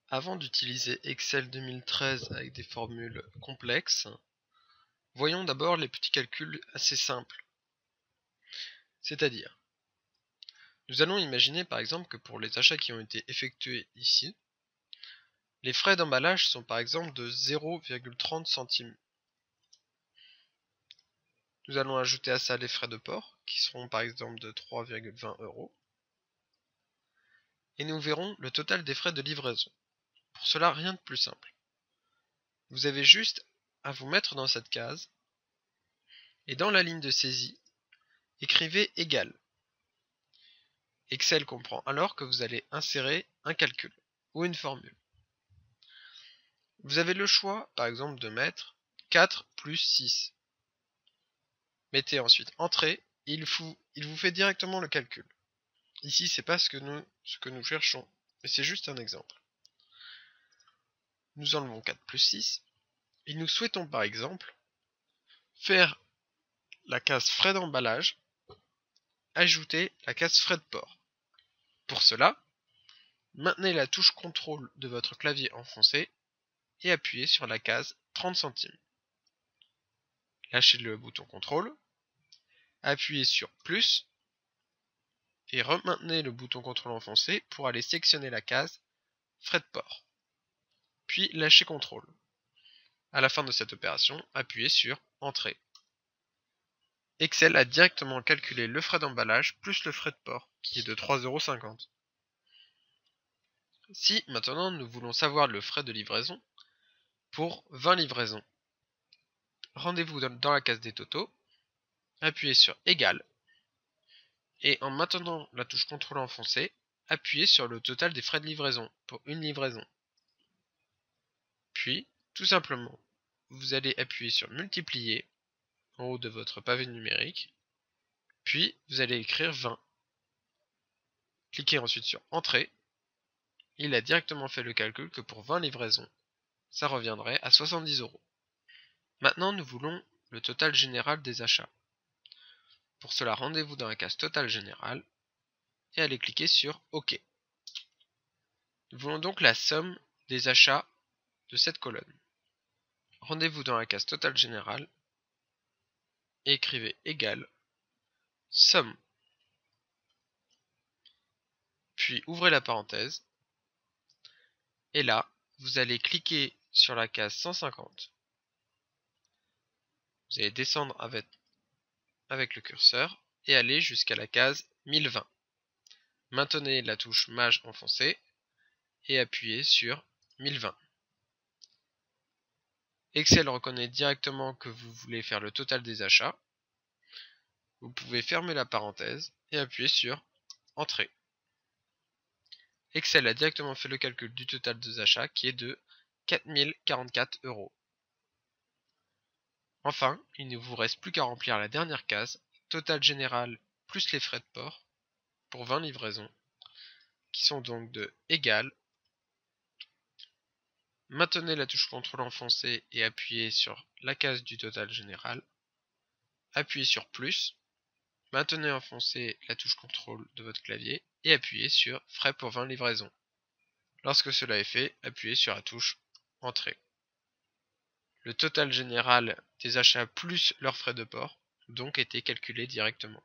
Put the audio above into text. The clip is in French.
Avant d'utiliser Excel 2013 avec des formules complexes, voyons d'abord les petits calculs assez simples. C'est-à-dire, nous allons imaginer par exemple que pour les achats qui ont été effectués ici, les frais d'emballage sont par exemple de 0,30 centimes. Nous allons ajouter à ça les frais de port, qui seront par exemple de 3,20 €. Et nous verrons le total des frais de livraison. Pour cela, rien de plus simple. Vous avez juste à vous mettre dans cette case, et dans la ligne de saisie, écrivez égal. Excel comprend alors que vous allez insérer un calcul ou une formule. Vous avez le choix, par exemple, de mettre 4 plus 6. Mettez ensuite entrée, et il vous fait directement le calcul. Ici, c'est pas ce que nous cherchons, mais c'est juste un exemple. Nous enlevons 4 plus 6, et nous souhaitons par exemple faire la case frais d'emballage, ajouter la case frais de port. Pour cela, maintenez la touche CTRL de votre clavier enfoncé et appuyez sur la case 30 centimes. Lâchez le bouton CTRL, appuyez sur plus et maintenez le bouton CTRL enfoncé pour aller sélectionner la case frais de port. Puis lâchez CTRL. À la fin de cette opération, appuyez sur Entrée. Excel a directement calculé le frais d'emballage plus le frais de port, qui est de 3,50 €. Si maintenant nous voulons savoir le frais de livraison, pour 20 livraisons, rendez-vous dans la case des totaux, appuyez sur Égal, et en maintenant la touche CTRL enfoncée, appuyez sur le total des frais de livraison pour une livraison. Puis, tout simplement, vous allez appuyer sur Multiplier en haut de votre pavé numérique, puis vous allez écrire 20. Cliquez ensuite sur Entrée. Il a directement fait le calcul que pour 20 livraisons, ça reviendrait à 70 €. Maintenant, nous voulons le total général des achats. Pour cela, rendez-vous dans la case Total général et allez cliquer sur OK. Nous voulons donc la somme des achats de cette colonne. Rendez-vous dans la case Total général et écrivez égal somme. Puis ouvrez la parenthèse. Et là, vous allez cliquer sur la case 150. Vous allez descendre avec le curseur et aller jusqu'à la case 1020. Maintenez la touche Maj enfoncée et appuyez sur 1020. Excel reconnaît directement que vous voulez faire le total des achats. Vous pouvez fermer la parenthèse et appuyer sur Entrée. Excel a directement fait le calcul du total des achats qui est de 4044 €. Enfin, il ne vous reste plus qu'à remplir la dernière case, total général plus les frais de port, pour 20 livraisons, qui sont donc de égal. Maintenez la touche CTRL enfoncée et appuyez sur la case du total général. Appuyez sur plus. Maintenez enfoncé la touche CTRL de votre clavier et appuyez sur frais pour 20 livraisons. Lorsque cela est fait, appuyez sur la touche Entrée. Le total général des achats plus leurs frais de port donc été calculé directement.